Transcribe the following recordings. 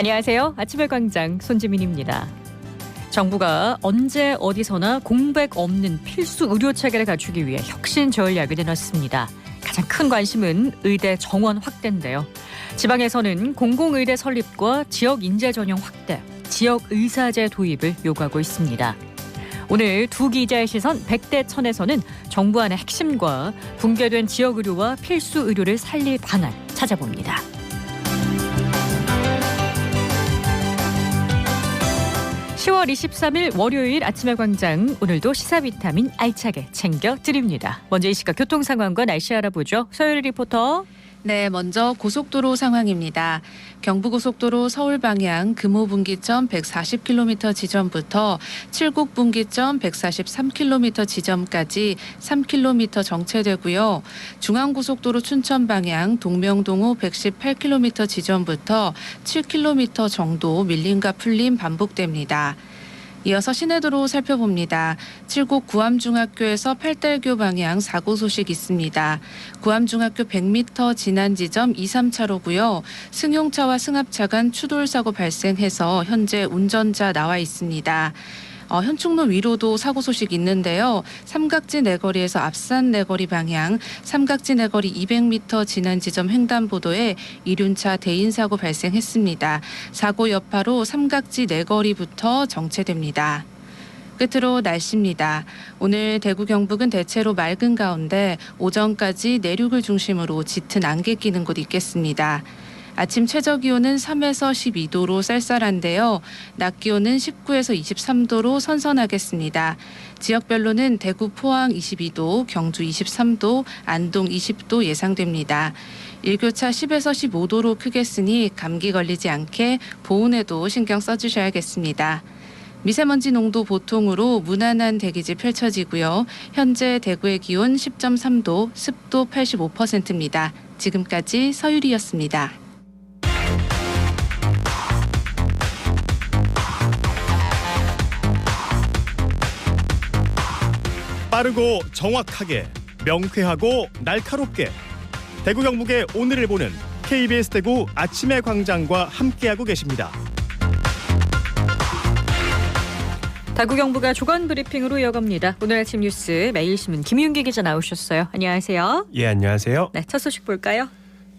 안녕하세요. 아침의 광장 손지민입니다. 정부가 언제 어디서나 공백 없는 필수 의료 체계를 갖추기 위해 혁신 전략을 내놨습니다. 가장 큰 관심은 의대 정원 확대인데요. 지방에서는 공공의대 설립과 지역 인재 전형 확대, 지역 의사제 도입을 요구하고 있습니다. 오늘 두 기자의 시선 100대 1000에서는 정부 안의 핵심과 붕괴된 지역 의료와 필수 의료를 살릴 방안 찾아봅니다. 10월 23일 월요일 아침의 광장, 오늘도 시사 비타민 알차게 챙겨드립니다. 먼저 이 시각 교통 상황과 날씨 알아보죠. 서유리 리포터. 네, 먼저 고속도로 상황입니다. 경부고속도로 서울 방향 금호분기점 140km 지점부터 칠곡분기점 143km 지점까지 3km 정체되고요. 중앙고속도로 춘천 방향 동명동호 118km 지점부터 7km 정도 밀림과 풀림 반복됩니다. 이어서 시내도로 살펴봅니다. 칠곡 구암중학교에서 팔달교 방향 사고 소식 있습니다. 구암중학교 100m 지난 지점 2, 3차로고요. 승용차와 승합차 간 추돌 사고 발생해서 현재 운전자 나와 있습니다. 현충로 위로도 사고 소식 있는데요. 삼각지 내거리에서 앞산 내거리 방향, 삼각지 내거리 200m 지난 지점 횡단보도에 이륜차 대인사고 발생했습니다. 사고 여파로 삼각지 내거리부터 정체됩니다. 끝으로 날씨입니다. 오늘 대구 경북은 대체로 맑은 가운데 오전까지 내륙을 중심으로 짙은 안개 끼는 곳 있겠습니다. 아침 최저기온은 3에서 12도로 쌀쌀한데요. 낮 기온은 19에서 23도로 선선하겠습니다. 지역별로는 대구 포항 22도, 경주 23도, 안동 20도 예상됩니다. 일교차 10에서 15도로 크겠으니 감기 걸리지 않게 보온에도 신경 써주셔야겠습니다. 미세먼지 농도 보통으로 무난한 대기질 펼쳐지고요. 현재 대구의 기온 10.3도, 습도 85%입니다. 지금까지 서유리였습니다. 빠르고 정확하게, 명쾌하고 날카롭게 대구 경북의 오늘을 보는 KBS 대구 아침의 광장과 함께하고 계십니다. 대구 경북가 주간 브리핑으로 이어갑니다. 오늘 아침 뉴스 매일신문 김윤기 기자 나오셨어요. 안녕하세요. 예, 안녕하세요. 네, 첫 소식 볼까요?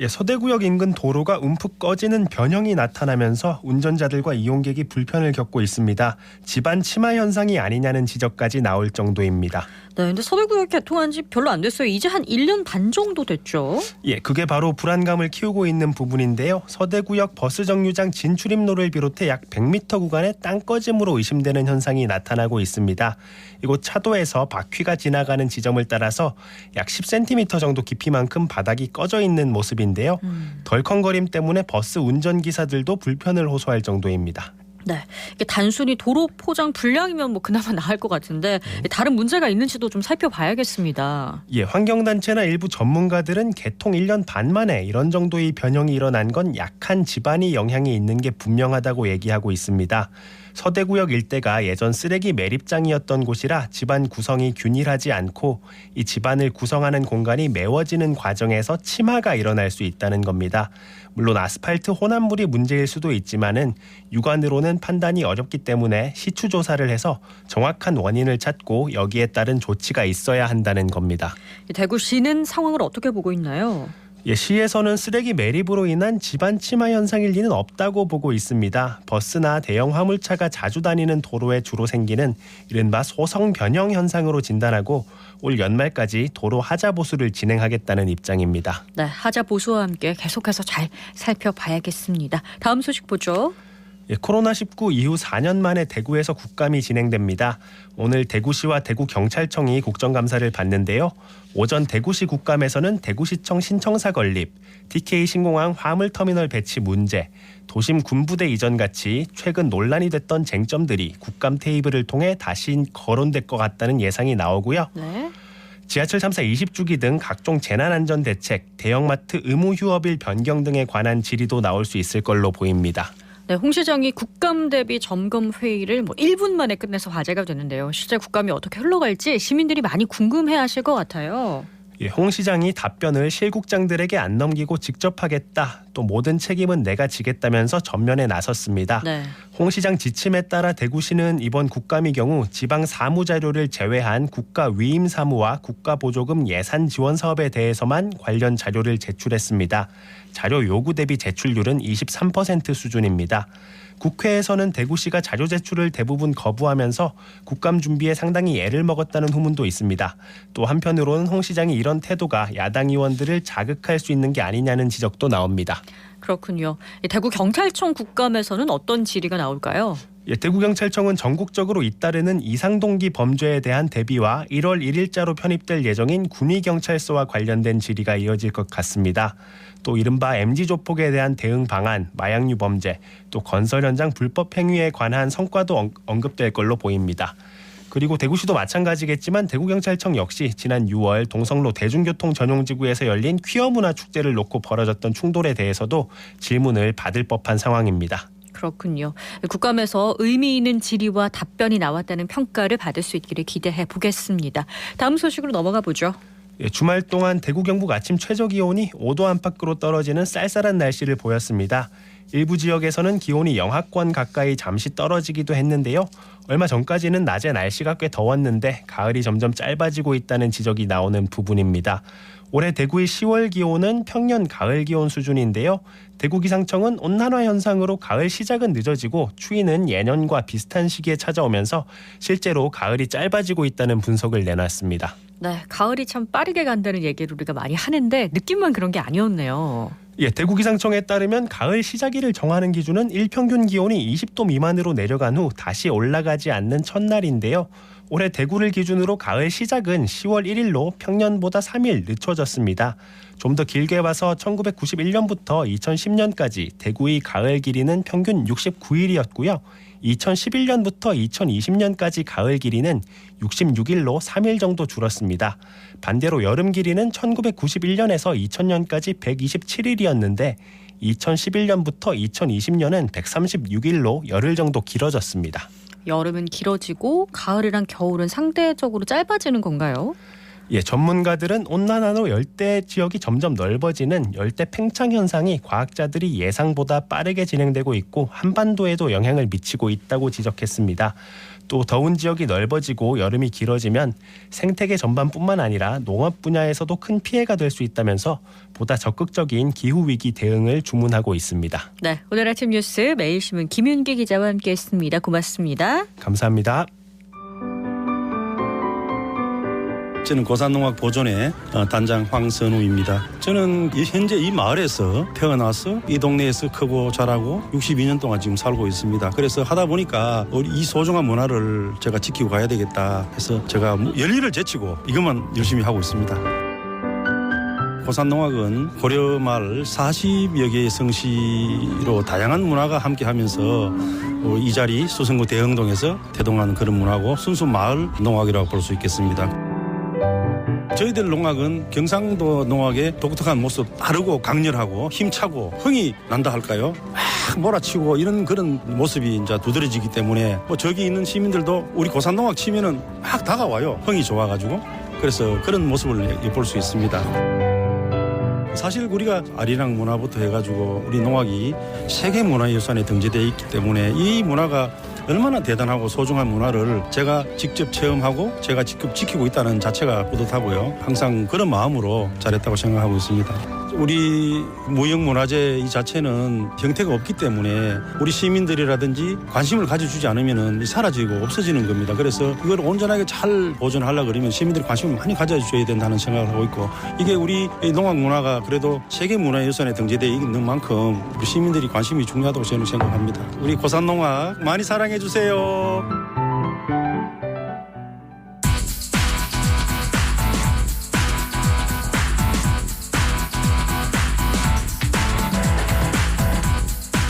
예, 서대구역 인근 도로가 움푹 꺼지는 변형이 나타나면서 운전자들과 이용객이 불편을 겪고 있습니다. 집안 침하 현상이 아니냐는 지적까지 나올 정도입니다. 네, 근데 서대구역 개통한 지 별로 안 됐어요. 이제 한 1년 반 정도 됐죠. 예, 그게 바로 불안감을 키우고 있는 부분인데요. 서대구역 버스 정류장 진출입로를 비롯해 약 100m 구간에 땅 꺼짐으로 의심되는 현상이 나타나고 있습니다. 이곳 차도에서 바퀴가 지나가는 지점을 따라서 약 10cm 정도 깊이만큼 바닥이 꺼져 있는 모습인데요. 덜컹거림 때문에 버스 운전기사들도 불편을 호소할 정도입니다. 네, 이게 단순히 도로 포장 불량이면 뭐 그나마 나을 것 같은데 다른 문제가 있는지도 좀 살펴봐야겠습니다. 예, 환경단체나 일부 전문가들은 개통 1년 반 만에 이런 정도의 변형이 일어난 건 약한 집안이 영향이 있는 게 분명하다고 얘기하고 있습니다. 서대구역 일대가 예전 쓰레기 매립장이었던 곳이라 집안 구성이 균일하지 않고 이 집안을 구성하는 공간이 메워지는 과정에서 침하가 일어날 수 있다는 겁니다. 물론 아스팔트 혼합물이 문제일 수도 있지만은 육안으로는 판단이 어렵기 때문에 시추 조사를 해서 정확한 원인을 찾고 여기에 따른 조치가 있어야 한다는 겁니다. 대구시는 상황을 어떻게 보고 있나요? 예, 시에서는 쓰레기 매립으로 인한 집안 침하 현상일 리는 없다고 보고 있습니다. 버스나 대형 화물차가 자주 다니는 도로에 주로 생기는 이른바 소성 변형 현상으로 진단하고 올 연말까지 도로 하자 보수를 진행하겠다는 입장입니다. 네, 하자 보수와 함께 계속해서 잘 살펴봐야겠습니다. 다음 소식 보죠. 예, 코로나19 이후 4년 만에 대구에서 국감이 진행됩니다. 오늘 대구시와 대구경찰청이 국정감사를 받는데요. 오전 대구시 국감에서는 대구시청 신청사 건립, TK 신공항 화물터미널 배치 문제, 도심 군부대 이전 같이 최근 논란이 됐던 쟁점들이 국감 테이블을 통해 다시 거론될 것 같다는 예상이 나오고요. 네. 지하철 3사 20주기 등 각종 재난안전대책, 대형마트 의무 휴업일 변경 등에 관한 질의도 나올 수 있을 걸로 보입니다. 네, 홍 시장이 국감 대비 점검 회의를 1분 만에 끝내서 화제가 되는데요. 실제 국감이 어떻게 흘러갈지 시민들이 많이 궁금해하실 것 같아요. 홍 시장이 답변을 실국장들에게 안 넘기고 직접 하겠다. 또 모든 책임은 내가 지겠다면서 전면에 나섰습니다. 네. 홍 시장 지침에 따라 대구시는 이번 국감의 경우 지방 사무 자료를 제외한 국가 위임 사무와 국가보조금 예산 지원 사업에 대해서만 관련 자료를 제출했습니다. 자료 요구 대비 제출률은 23% 수준입니다. 국회에서는 대구시가 자료 제출을 대부분 거부하면서 국감 준비에 상당히 애를 먹었다는 후문도 있습니다. 또 한편으로는 홍 시장이 이런 태도가 야당 의원들을 자극할 수 있는 게 아니냐는 지적도 나옵니다. 그렇군요. 대구 경찰청 국감에서는 어떤 질의가 나올까요? 대구경찰청은 전국적으로 잇따르는 이상동기 범죄에 대한 대비와 1월 1일자로 편입될 예정인 군위경찰서와 관련된 질의가 이어질 것 같습니다. 또 이른바 MG조폭에 대한 대응 방안, 마약류 범죄, 또 건설 현장 불법 행위에 관한 성과도 언급될 걸로 보입니다. 그리고 대구시도 마찬가지겠지만 대구경찰청 역시 지난 6월 동성로 대중교통 전용지구에서 열린 퀴어 문화 축제를 놓고 벌어졌던 충돌에 대해서도 질문을 받을 법한 상황입니다. 그렇군요. 국감에서 의미 있는 질의와 답변이 나왔다는 평가를 받을 수 있기를 기대해 보겠습니다. 다음 소식으로 넘어가 보죠. 주말 동안 대구 경북 아침 최저기온이 5도 안팎으로 떨어지는 쌀쌀한 날씨를 보였습니다. 일부 지역에서는 기온이 영하권 가까이 잠시 떨어지기도 했는데요. 얼마 전까지는 낮에 날씨가 꽤 더웠는데 가을이 점점 짧아지고 있다는 지적이 나오는 부분입니다. 올해 대구의 10월 기온은 평년 가을 기온 수준인데요. 대구기상청은 온난화 현상으로 가을 시작은 늦어지고 추위는 예년과 비슷한 시기에 찾아오면서 실제로 가을이 짧아지고 있다는 분석을 내놨습니다. 네, 가을이 참 빠르게 간다는 얘기를 우리가 많이 하는데 느낌만 그런 게 아니었네요. 대구기상청에 따르면 가을 시작일을 정하는 기준은 일평균 기온이 20도 미만으로 내려간 후 다시 올라가지 않는 첫날인데요. 올해 대구를 기준으로 가을 시작은 10월 1일로 평년보다 3일 늦춰졌습니다. 좀 더 길게 봐서 1991년부터 2010년까지 대구의 가을 길이는 평균 69일이었고요. 2011년부터 2020년까지 가을 길이는 66일로 3일 정도 줄었습니다. 반대로 여름 길이는 1991년에서 2000년까지 127일이었는데 2011년부터 2020년은 136일로 열흘 정도 길어졌습니다. 여름은 길어지고 가을이랑 겨울은 상대적으로 짧아지는 건가요? 전문가들은 온난화로 열대 지역이 점점 넓어지는 열대 팽창 현상이 과학자들이 예상보다 빠르게 진행되고 있고 한반도에도 영향을 미치고 있다고 지적했습니다. 또 더운 지역이 넓어지고 여름이 길어지면 생태계 전반뿐만 아니라 농업 분야에서도 큰 피해가 될 수 있다면서 보다 적극적인 기후위기 대응을 주문하고 있습니다. 네, 오늘 아침 뉴스 매일신문 김윤기 기자와 함께했습니다. 고맙습니다. 감사합니다. 저는 고산농악 보존의 단장 황선우입니다. 저는 현재 이 마을에서 태어나서 이 동네에서 크고 자라고 62년 동안 지금 살고 있습니다. 그래서 하다 보니까 이 소중한 문화를 제가 지키고 가야 되겠다 해서 제가 열일을 제치고 이것만 열심히 하고 있습니다. 고산농악은 고려말 40여 개의 성씨로 다양한 문화가 함께하면서 이 자리 수성구 대흥동에서 태동하는 그런 문화고 순수 마을 농악이라고 볼 수 있겠습니다. 저희들 농악은 경상도 농악의 독특한 모습, 빠르고 강렬하고 힘차고 흥이 난다 할까요? 막 몰아치고 이런 그런 모습이 이제 두드러지기 때문에 저기 있는 시민들도 우리 고산농악 치면은 막 다가와요. 흥이 좋아가지고. 그래서 그런 모습을 볼 수 있습니다. 사실 우리가 아리랑 문화부터 해가지고 우리 농악이 세계문화유산에 등재되어 있기 때문에 이 문화가 얼마나 대단하고 소중한 문화를 제가 직접 체험하고 제가 직접 지키고 있다는 자체가 뿌듯하고요. 항상 그런 마음으로 잘했다고 생각하고 있습니다. 우리 무형문화재 이 자체는 형태가 없기 때문에 우리 시민들이라든지 관심을 가져주지 않으면 사라지고 없어지는 겁니다. 그래서 이걸 온전하게 잘 보존하려고 그러면 시민들이 관심을 많이 가져줘야 된다는 생각을 하고 있고 이게 우리 농악 문화가 그래도 세계문화유산에 등재되어 있는 만큼 우리 시민들이 관심이 중요하다고 저는 생각합니다. 우리 고산농악 많이 사랑해 주세요.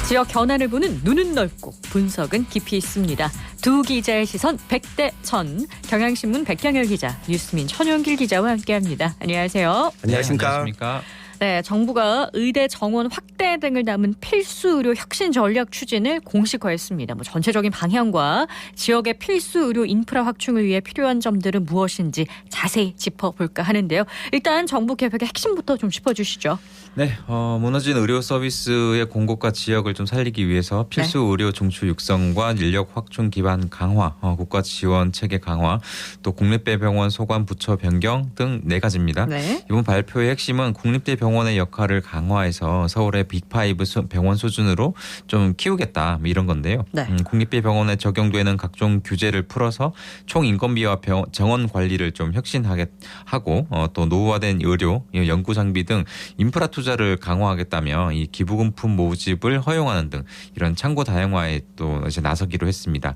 지역 현안을 보는 눈은 넓고 분석은 깊이 있습니다. 두 기자의 시선 100대 1000. 경향신문 백경열 기자, 뉴스민 천용길 기자와 함께합니다. 안녕하세요. 안녕하십니까. 네, 정부가 의대 정원 확대 등을 담은 필수 의료 혁신 전략 추진을 공식화했습니다. 전체적인 방향과 지역의 필수 의료 인프라 확충을 위해 필요한 점들은 무엇인지 자세히 짚어볼까 하는데요. 일단 정부 계획의 핵심부터 좀 짚어주시죠. 네, 무너진 의료 서비스의 공급과 지역을 좀 살리기 위해서 필수 의료 종추 육성과 인력 확충 기반 강화, 국가 지원 체계 강화, 또 국립대 병원 소관 부처 변경 등 4가지입니다. 네. 이번 발표의 핵심은 국립대 병원의 역할을 강화해서 서울의 빅5 병원 수준으로 좀 키우겠다 이런 건데요. 네. 국립대 병원에 적용되는 각종 규제를 풀어서 총 인건비와 정원 관리를 좀 혁신하게 하고 또 노후화된 의료, 연구 장비 등 인프라 투자를 강화하겠다며 이 기부금품 모집을 허용하는 등 이런 창구 다양화에 또 이제 나서기로 했습니다.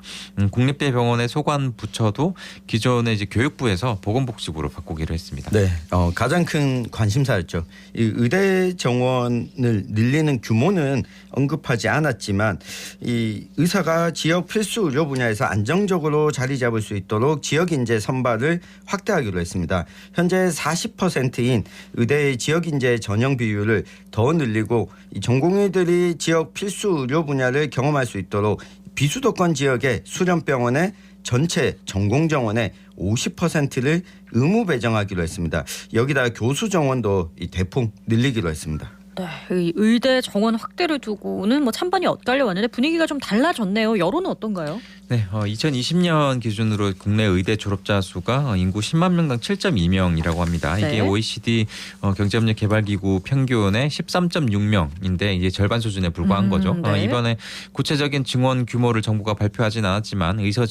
국립대 병원의 소관 부처도 기존의 이제 교육부에서 보건복지부로 바꾸기로 했습니다. 네, 가장 큰 관심사였죠. 이 의대 정원을 늘리는 규모는 언급하지 않았지만 이 의사가 지역 필수 의료 분야에서 안정적으로 자리 잡을 수 있도록 지역 인재 선발을 확대하기로 했습니다. 현재 40%인 의대의 지역 인재 전형 비율을 더 늘리고 이 전공의들이 지역 필수 의료 분야를 경험할 수 있도록 비수도권 지역의 수련병원의 전체 전공 정원의 50%를 의무 배정하기로 했습니다. 여기다 교수 정원도 대폭 늘리기로 했습니다. 네, 이 의대 정원 확대를 두고는 찬반이 엇갈려 왔는데 분위기가 좀 달라졌네요. 여론은 어떤가요? 네, 2020년 기준으로 국내 의대 졸업자 수가 인구 10만 명당 7.2명이라고 합니다. 네. 이게 OECD 경제협력개발기구 평균의 13.6명인데 이게 절반 수준에 불과한 거죠. 네. 이번에 구체적인 증원 규모를 정부가 발표하진 않았지만 의사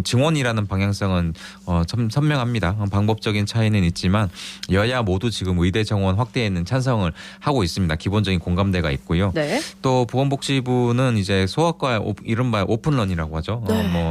증원이라는 방향성은 선명합니다. 방법적인 차이는 있지만 여야 모두 지금 의대 정원 확대에는 찬성을 하고 있습니다. 기본적인 공감대가 있고요. 네. 또 보건복지부는 이제 소아과 이른바 오픈런이라고 하죠.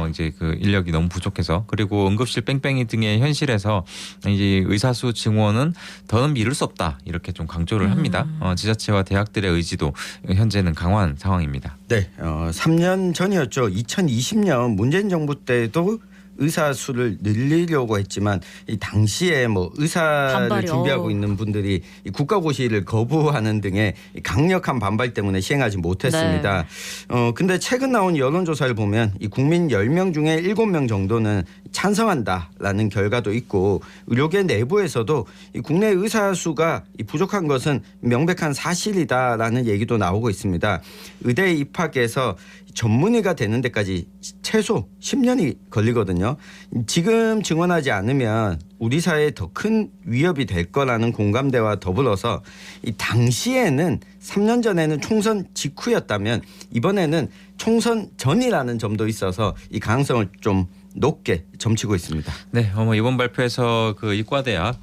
이제 그 인력이 너무 부족해서 그리고 응급실 뺑뺑이 등의 현실에서 이제 의사수 증원은 더는 미룰 수 없다 이렇게 좀 강조를 합니다. 지자체와 대학들의 의지도 현재는 강화한 상황입니다. 네, 3년 전이었죠. 2020년 문재인 정부 때도 의사 수를 늘리려고 했지만 이 당시에 의사를 반발이요. 준비하고 있는 분들이 이 국가고시를 거부하는 등의 강력한 반발 때문에 시행하지 못했습니다. 근데 최근 나온 여론조사를 보면 이 국민 10명 중에 7명 정도는 찬성한다라는 결과도 있고 의료계 내부에서도 이 국내 의사 수가 부족한 것은 명백한 사실이다라는 얘기도 나오고 있습니다. 의대 입학에서 전문의가 되는 데까지 최소 10년이 걸리거든요. 지금 증원하지 않으면 우리 사회에 더 큰 위협이 될 거라는 공감대와 더불어서 이 당시에는 3년 전에는 총선 직후였다면 이번에는 총선 전이라는 점도 있어서 이 가능성을 좀 높게 점치고 있습니다. 네, 이번 발표에서 그 이과대학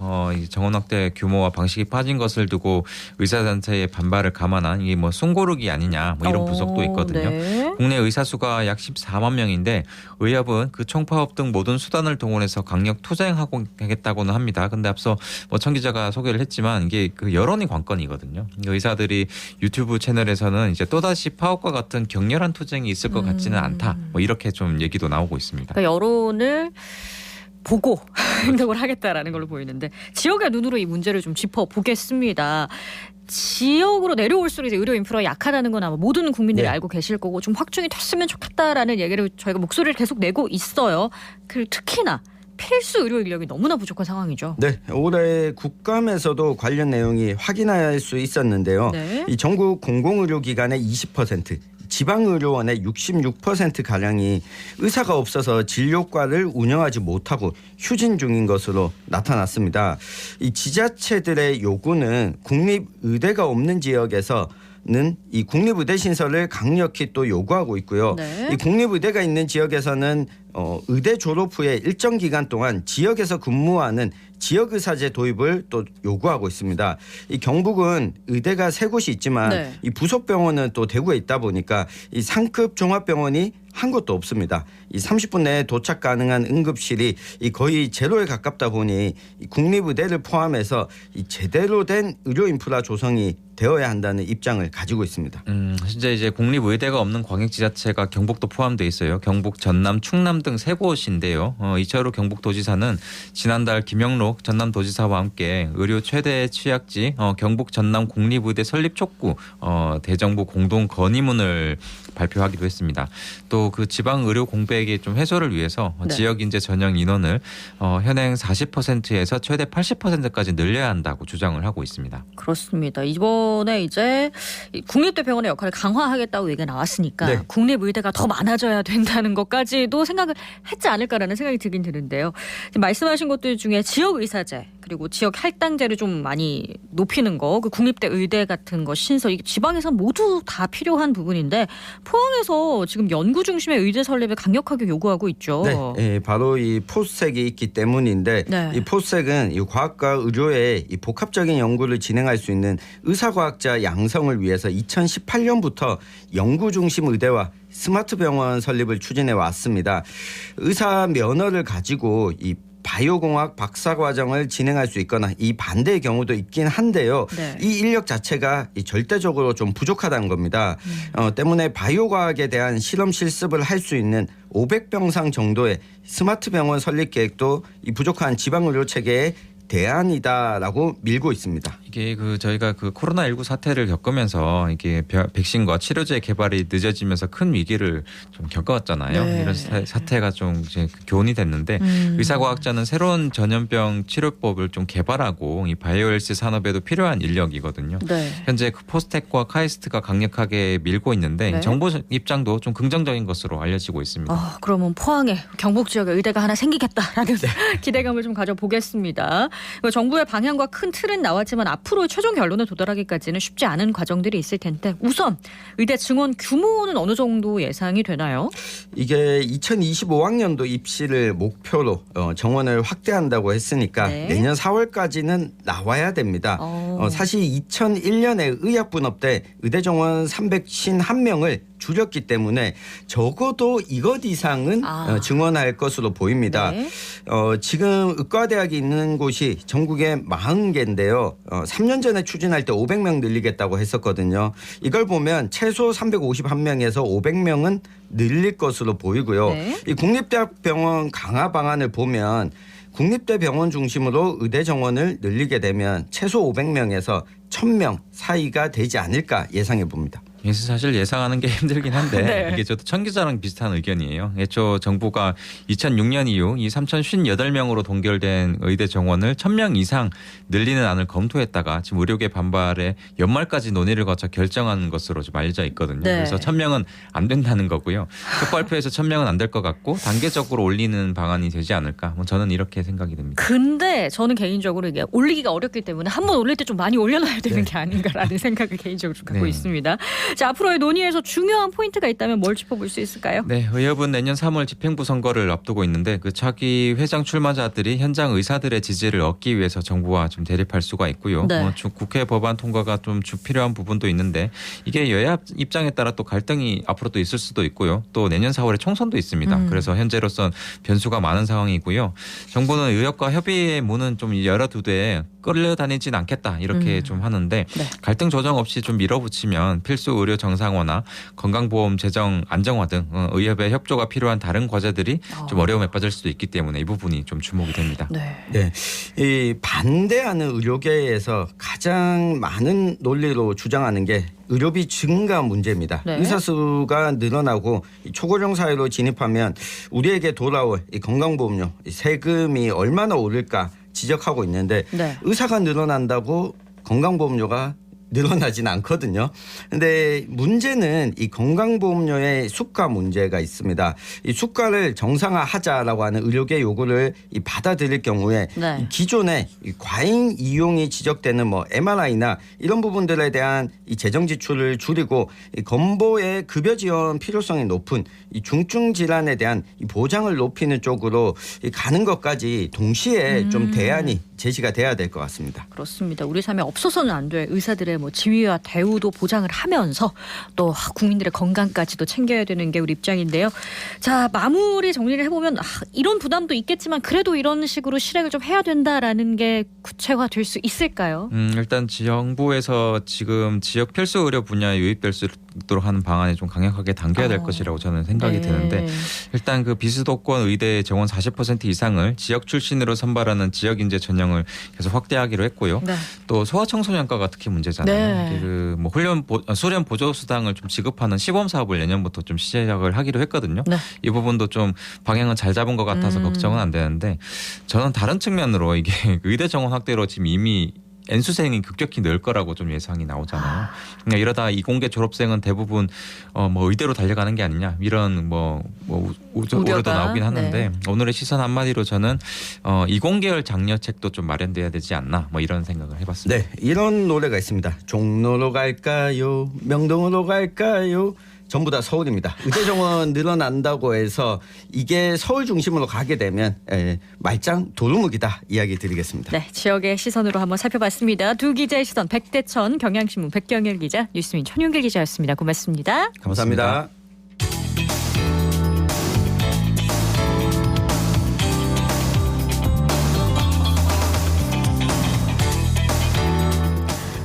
정원 확대 규모와 방식이 빠진 것을 두고 의사단체의 반발을 감안한 이게 숨고르기 아니냐 이런 분석도 있거든요. 네. 국내 의사 수가 약 14만 명인데 의협은 그 총파업 등 모든 수단을 동원해서 강력 투쟁하겠다고는 합니다. 근데 앞서 천 기자가 소개를 했지만 이게 그 여론이 관건이거든요. 의사들이 유튜브 채널에서는 이제 또다시 파업과 같은 격렬한 투쟁이 있을 것 같지는 않다. 이렇게 좀 얘기도 나오고 있습니다. 그러니까 여론을 보고 행동을 하겠다라는 걸로 보이는데 지역의 눈으로 이 문제를 좀 짚어보겠습니다. 지역으로 내려올수록 이제 의료 인프라가 약하다는 건 아마 모든 국민들이 네. 알고 계실 거고 좀 확충이 됐으면 좋겠다라는 얘기를 저희가 목소리를 계속 내고 있어요. 그리고 특히나 필수 의료 인력이 너무나 부족한 상황이죠. 네, 올해 국감에서도 관련 내용이 확인할 수 있었는데요. 네. 이 전국 공공의료기관의 20%, 지방의료원의 66%가량이 의사가 없어서 진료과를 운영하지 못하고 휴진 중인 것으로 나타났습니다. 이 지자체들의 요구는 국립의대가 없는 지역에서 이 국립의대 신설을 강력히 또 요구하고 있고요. 네. 이 국립의대가 있는 지역에서는 의대 졸업 후에 일정 기간 동안 지역에서 근무하는 지역의사제 도입을 또 요구하고 있습니다. 이 경북은 의대가 3곳이 있지만 네. 이 부속병원은 또 대구에 있다 보니까 이 상급 종합병원이 한 곳도 없습니다. 이 30분 내에 도착 가능한 응급실이 거의 제로에 가깝다 보니 이 국립의대를 포함해서 이 제대로 된 의료 인프라 조성이 되어야 한다는 입장을 가지고 있습니다. 현재 이제 국립의대가 없는 광역지자체가 경북도 포함돼 있어요. 경북, 전남, 충남 성남 등 3곳인데요. 이철우 경북도지사는 지난달 김영록 전남도지사와 함께 의료 최대 취약지 경북 전남 국립의대 설립 촉구 대정부 공동 건의문을 발표하기도 했습니다. 또 그 지방 의료 공백의 좀 해소를 위해서 네. 지역 인재 전형 인원을 현행 40%에서 최대 80%까지 늘려야 한다고 주장을 하고 있습니다. 그렇습니다. 이번에 이제 국립대병원의 역할을 강화하겠다고 얘기가 나왔으니까 네. 국립의대가 더 많아져야 된다는 것까지도 생각을 했지 않을까라는 생각이 들긴 드는데요. 지금 말씀하신 것들 중에 지역의사제 그리고 지역 할당제를 좀 많이 높이는 거, 그 국립대 의대 같은 거 신설, 이게 지방에선 모두 다 필요한 부분인데 포항에서 지금 연구 중심의 의대 설립을 강력하게 요구하고 있죠. 네, 바로 이 포스색이 있기 때문인데 네. 이 포스색은 이 과학과 의료의 이 복합적인 연구를 진행할 수 있는 의사과학자 양성을 위해서 2018년부터 연구 중심 의대와 스마트 병원 설립을 추진해 왔습니다. 의사 면허를 가지고 이 바이오공학 박사과정을 진행할 수 있거나 이 반대의 경우도 있긴 한데요. 네. 이 인력 자체가 절대적으로 좀 부족하다는 겁니다. 때문에 바이오과학에 대한 실험 실습을 할 수 있는 500병상 정도의 스마트 병원 설립 계획도 이 부족한 지방의료 체계에 대안이다라고 밀고 있습니다. 이게 저희가 코로나19 사태를 겪으면서 이게 백신과 치료제 개발이 늦어지면서 큰 위기를 좀 겪어왔잖아요. 네. 이런 사태가 좀 이제 교훈이 됐는데 의사과학자는 새로운 전염병 치료법을 좀 개발하고 이 바이오헬스 산업에도 필요한 인력이거든요. 네. 현재 포스텍과 카이스트가 강력하게 밀고 있는데 네. 정부 입장도 좀 긍정적인 것으로 알려지고 있습니다. 그러면 포항에 경북 지역에 의대가 하나 생기겠다라는 기대감을 좀 가져보겠습니다. 정부의 방향과 큰 틀은 나왔지만 앞으로 최종 결론에 도달하기까지는 쉽지 않은 과정들이 있을 텐데 우선 의대 증원 규모는 어느 정도 예상이 되나요? 이게 2025학년도 입시를 목표로 정원을 확대한다고 했으니까 네. 내년 4월까지는 나와야 됩니다. 사실 2001년에 의약분업 때 의대 정원 351명을 줄였기 때문에 적어도 이것 이상은 증원할 것으로 보입니다. 네. 지금 의과대학이 있는 곳이 전국에 40개인데요. 3년 전에 추진할 때 500명 늘리겠다고 했었거든요. 이걸 보면 최소 351명에서 500명은 늘릴 것으로 보이고요. 네. 이 국립대학병원 강화 방안을 보면 국립대 병원 중심으로 의대 정원을 늘리게 되면 최소 500명에서 1000명 사이가 되지 않을까 예상해 봅니다. 사실 예상하는 게 힘들긴 한데 네. 이게 저도 천 기자랑 비슷한 의견이에요. 애초 정부가 2006년 이후 이 3,058명으로 동결된 의대 정원을 1,000명 이상 늘리는 안을 검토했다가 지금 의료계 반발에 연말까지 논의를 거쳐 결정한 것으로 좀 알려져 있거든요. 네. 그래서 1,000명은 안 된다는 거고요. 첫 발표에서 1,000명은 안 될 것 같고 단계적으로 올리는 방안이 되지 않을까. 저는 이렇게 생각이 듭니다. 근데 저는 개인적으로 이게 올리기가 어렵기 때문에 한 번 올릴 때 좀 많이 올려놔야 되는 게 아닌가라는 생각을 개인적으로 좀 갖고 네. 있습니다. 자, 앞으로의 논의에서 중요한 포인트가 있다면 뭘 짚어볼 수 있을까요? 네, 의협은 내년 3월 집행부 선거를 앞두고 있는데 차기 회장 출마자들이 현장 의사들의 지지를 얻기 위해서 정부와 좀 대립할 수가 있고요. 네. 국회 법안 통과가 좀 필요한 부분도 있는데 이게 여야 입장에 따라 또 갈등이 앞으로 또 있을 수도 있고요. 또 내년 4월에 총선도 있습니다. 그래서 현재로선 변수가 많은 상황이고요. 정부는 의협과 협의의 문은 좀 열어두되 끌려다니진 않겠다 이렇게 좀 하는데 네. 갈등 조정 없이 좀 밀어붙이면 필수 의료 정상화나 건강보험 재정 안정화 등 의협의 협조가 필요한 다른 과제들이 좀 어려움에 빠질 수도 있기 때문에 이 부분이 좀 주목이 됩니다. 네, 이 반대하는 의료계에서 가장 많은 논리로 주장하는 게 의료비 증가 문제입니다. 네. 의사 수가 늘어나고 초고령 사회로 진입하면 우리에게 돌아올 이 건강보험료 이 세금이 얼마나 오를까 지적하고 있는데 네. 의사가 늘어난다고 건강보험료가 늘어나진 않거든요. 근데 문제는 이 건강보험료의 수가 문제가 있습니다. 이 수가를 정상화하자라고 하는 의료계 요구를 받아들일 경우에 네. 이 기존에 이 과잉 이용이 지적되는 MRI나 이런 부분들에 대한 이 재정 지출을 줄이고 이 건보의 급여 지원 필요성이 높은 이 중증 질환에 대한 이 보장을 높이는 쪽으로 가는 것까지 동시에 좀 대안이 제시가 돼야 될 것 같습니다. 그렇습니다. 우리 삶에 없어서는 안 될 의사들의 뭐 지위와 대우도 보장을 하면서 또 국민들의 건강까지도 챙겨야 되는 게 우리 입장인데요. 자, 마무리 정리를 해보면 이런 부담도 있겠지만 그래도 이런 식으로 실행을 좀 해야 된다라는 게 구체화될 수 있을까요? 일단 정부에서 지금 지역 필수 의료 분야에 유입될 수 있도록 하는 방안에 좀 강력하게 당겨야 될 것이라고 저는 생각이 드는데 일단 그 비수도권 의대 정원 40% 이상을 지역 출신으로 선발하는 지역 인재 전형을 계속 확대하기로 했고요. 네. 또 소아청소년과가 특히 문제잖아요. 네. 그 뭐 수련 보조 수당을 좀 지급하는 시범 사업을 내년부터 좀 시작을 하기로 했거든요. 네. 이 부분도 좀 방향은 잘 잡은 것 같아서 걱정은 안 되는데 저는 다른 측면으로 이게 의대 정원 확대로 지금 이미 N수생이 급격히 늘 거라고 좀 예상이 나오잖아요. 그러니까 이러다 이공계 졸업생은 대부분 뭐 의대로 달려가는 게 아니냐 이런 우려도 나오긴 하는데 오늘의 시선 한마디로 저는 이공계열 장려책도 좀 마련돼야 되지 않나 뭐 이런 생각을 해봤습니다. 네, 이런 노래가 있습니다. 종로로 갈까요? 명동으로 갈까요? 전부 다 서울입니다. 의대 정원 늘어난다고 해서 이게 서울 중심으로 가게 되면 말짱 도루묵이다 이야기 드리겠습니다. 네, 지역의 시선으로 한번 살펴봤습니다. 두 기자의 시선 백대천 경향신문 백경일 기자, 뉴스민 천윤길 기자였습니다. 고맙습니다. 감사합니다.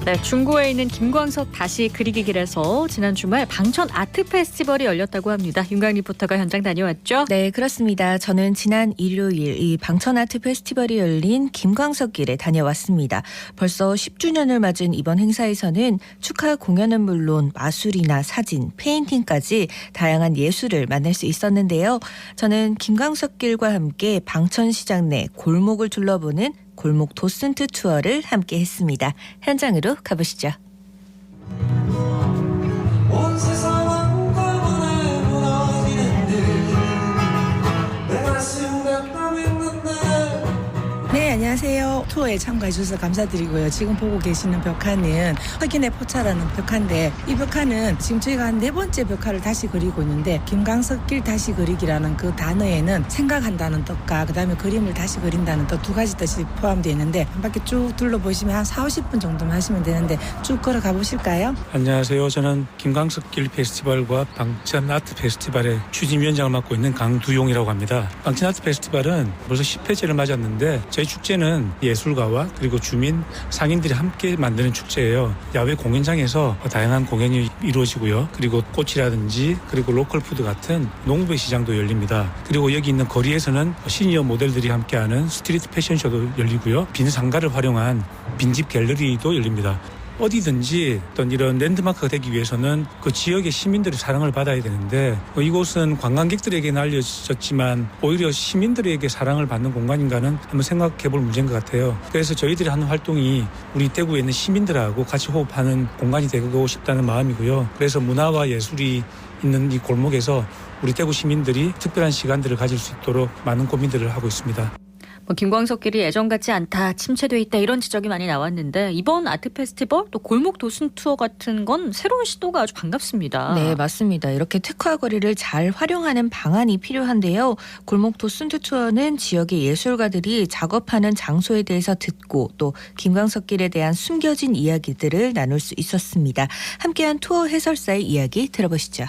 네, 중구에 있는 김광석 다시 그리기 길에서 지난 주말 방천 아트 페스티벌이 열렸다고 합니다. 윤강 리포터가 현장 다녀왔죠? 네, 그렇습니다. 저는 지난 일요일 이 방천 아트 페스티벌이 열린 김광석 길에 다녀왔습니다. 벌써 10주년을 맞은 이번 행사에서는 축하 공연은 물론 마술이나 사진, 페인팅까지 다양한 예술을 만날 수 있었는데요. 저는 김광석 길과 함께 방천시장 내 골목을 둘러보는 골목 도슨트 투어를 함께 했습니다. 현장으로 가보시죠. 온 세상은 걸문에 무너지는데 내 가슴 가끔 있는데. 네, 안녕하세요. 투어에 참가해 주셔서 감사드리고요. 지금 보고 계시는 벽화는 흑인의 포차라는 벽화인데 이 벽화는 지금 저희가 한 4번째 벽화를 다시 그리고 있는데 김광석 길 다시 그리기라는 그 단어에는 생각한다는 뜻과 그다음에 그림을 다시 그린다는 뜻 두 가지 뜻이 포함되어 있는데 한 바퀴 쭉 둘러보시면 한 40-50분 정도만 하시면 되는데 쭉 걸어가 보실까요? 안녕하세요. 저는 김광석 길 페스티벌과 방천 아트 페스티벌의 추진위원장을 맡고 있는 강두용이라고 합니다. 방천 아트 페스티벌은 벌써 10회째를 맞았는데 저희 축제는 예술가와 그리고 주민, 상인들이 함께 만드는 축제예요. 야외 공연장에서 다양한 공연이 이루어지고요. 그리고 꽃이라든지 그리고 로컬 푸드 같은 농부의 시장도 열립니다. 그리고 여기 있는 거리에서는 시니어 모델들이 함께하는 스트리트 패션쇼도 열리고요. 빈 상가를 활용한 빈집 갤러리도 열립니다. 어디든지 어떤 이런 랜드마크가 되기 위해서는 그 지역의 시민들의 사랑을 받아야 되는데 이곳은 관광객들에게는 알려졌지만 오히려 시민들에게 사랑을 받는 공간인가는 한번 생각해 볼 문제인 것 같아요. 그래서 저희들이 하는 활동이 우리 대구에 있는 시민들하고 같이 호흡하는 공간이 되고 싶다는 마음이고요. 그래서 문화와 예술이 있는 이 골목에서 우리 대구 시민들이 특별한 시간들을 가질 수 있도록 많은 고민들을 하고 있습니다. 김광석 길이 예전 같지 않다, 침체돼 있다 이런 지적이 많이 나왔는데 이번 아트 페스티벌 또 골목 도순 투어 같은 건 새로운 시도가 아주 반갑습니다. 네, 맞습니다. 이렇게 특화 거리를 잘 활용하는 방안이 필요한데요. 골목 도슨트 투어는 지역의 예술가들이 작업하는 장소에 대해서 듣고 또 김광석 길에 대한 숨겨진 이야기들을 나눌 수 있었습니다. 함께한 투어 해설사의 이야기 들어보시죠.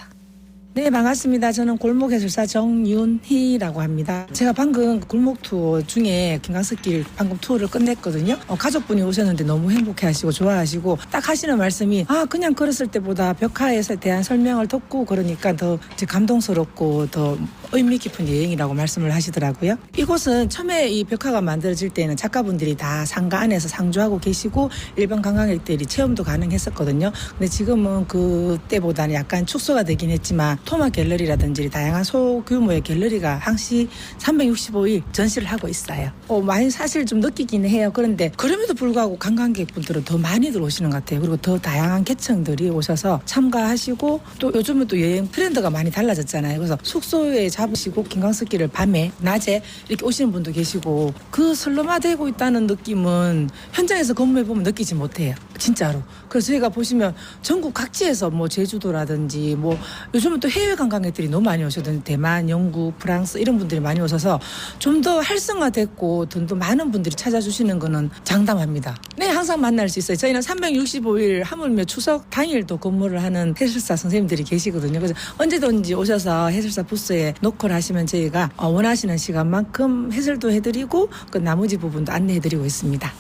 네, 반갑습니다. 저는 골목 해설사 정윤희라고 합니다. 제가 방금 골목 투어 중에 김광석길 방금 투어를 끝냈거든요. 가족분이 오셨는데 너무 행복해하시고 좋아하시고 딱 하시는 말씀이 그냥 걸었을 때보다 벽화에서 대한 설명을 듣고 그러니까 더 감동스럽고 더 의미 깊은 여행이라고 말씀을 하시더라고요. 이곳은 처음에 이 벽화가 만들어질 때는 작가분들이 다 상가 안에서 상주하고 계시고 일반 관광객들이 체험도 가능했었거든요. 근데 지금은 그때보다는 약간 축소가 되긴 했지만 토마 갤러리라든지 다양한 소규모의 갤러리가 항시 365일 전시를 하고 있어요. 많이 사실 좀 느끼긴 해요. 그런데 그럼에도 불구하고 관광객분들은 더 많이들 오시는 것 같아요. 그리고 더 다양한 계층들이 오셔서 참가하시고 또 요즘은 또 여행 트렌드가 많이 달라졌잖아요. 그래서 숙소에 잡으시고 김광석길을 밤에 낮에 이렇게 오시는 분도 계시고 그 설렁화되고 있다는 느낌은 현장에서 근무해보면 느끼지 못해요. 진짜로. 그래서 저희가 보시면 전국 각지에서 뭐 제주도라든지 뭐 요즘은 또 해외 관광객들이 너무 많이 오시거든요. 대만, 영국, 프랑스 이런 분들이 많이 오셔서 좀 더 활성화됐고 더 많은 분들이 찾아주시는 거는 장담합니다. 네, 항상 만날 수 있어요. 저희는 365일 하물며 추석 당일도 근무를 하는 해설사 선생님들이 계시거든요. 그래서 언제든지 오셔서 해설사 부스에 노크를 하시면 저희가 원하시는 시간만큼 해설도 해드리고 그 나머지 부분도 안내해드리고 있습니다.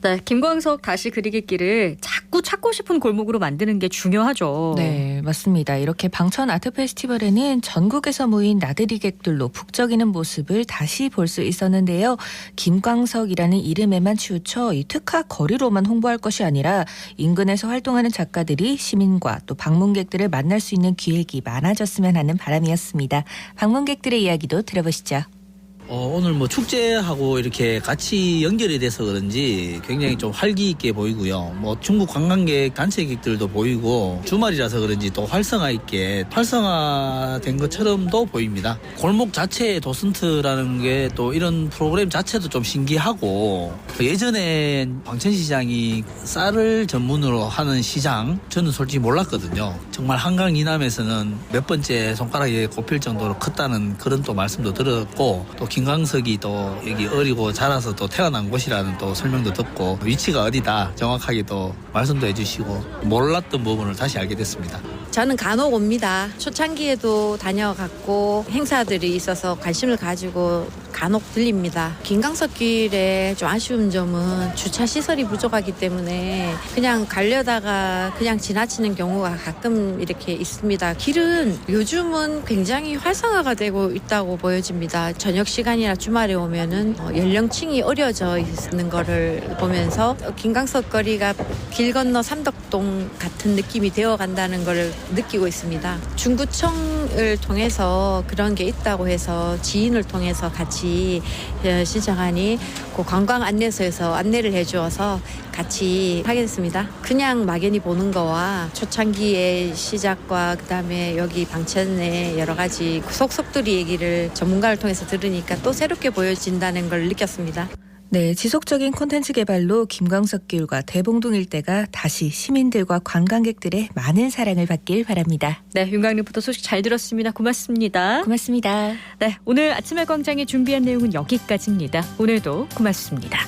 네, 김광석 다시 그리기 길을 자꾸 찾고 싶은 골목으로 만드는 게 중요하죠. 네, 맞습니다. 이렇게 방천 아트 페스티벌에는 전국에서 모인 나들이객들로 북적이는 모습을 다시 볼 수 있었는데요. 김광석이라는 이름에만 치우쳐 이 특화 거리로만 홍보할 것이 아니라 인근에서 활동하는 작가들이 시민과 또 방문객들을 만날 수 있는 기획이 많아졌으면 하는 바람이었습니다. 방문객들의 이야기도 들어보시죠. 오늘 뭐 축제하고 이렇게 같이 연결이 돼서 그런지 굉장히 좀 활기 있게 보이고요. 뭐 중국 관광객 단체객들도 보이고 주말이라서 그런지 또 활성화 있게 활성화된 것처럼도 보입니다. 골목 자체의 도슨트라는 게 또 이런 프로그램 자체도 좀 신기하고 예전에 방천시장이 쌀을 전문으로 하는 시장 저는 솔직히 몰랐거든요. 정말 한강 이남에서는 몇 번째 손가락에 꼽힐 정도로 컸다는 그런 또 말씀도 들었고 또 김광석이 또 여기 어리고 자라서 또 태어난 곳이라는 또 설명도 듣고 위치가 어디다 정확하게 또 말씀도 해주시고 몰랐던 부분을 다시 알게 됐습니다. 저는 간혹 옵니다. 초창기에도 다녀갔고 행사들이 있어서 관심을 가지고 간혹 들립니다. 김광석 길에 좀 아쉬운 점은 주차 시설이 부족하기 때문에 그냥 가려다가 그냥 지나치는 경우가 가끔 이렇게 있습니다. 길은 요즘은 굉장히 활성화가 되고 있다고 보여집니다. 저녁 시간이나 주말에 오면은 연령층이 어려져 있는 거를 보면서 김광석 거리가 길 건너 삼덕동 같은 느낌이 되어 간다는 걸 느끼고 있습니다. 중구청을 통해서 그런 게 있다고 해서 지인을 통해서 같이 신청하니 그 관광 안내소에서 안내를 해주어서 같이 하겠습니다. 그냥 막연히 보는 거와 초창기의 시작과 그다음에 여기 방천의 여러 가지 속속들이 얘기를 전문가를 통해서 들으니까 또 새롭게 보여진다는 걸 느꼈습니다. 네, 지속적인 콘텐츠 개발로 김광석길과 대봉동 일대가 다시 시민들과 관광객들의 많은 사랑을 받길 바랍니다. 네, 윤강 리포터 소식 잘 들었습니다. 고맙습니다. 고맙습니다. 네, 오늘 아침의 광장에 준비한 내용은 여기까지입니다. 오늘도 고맙습니다.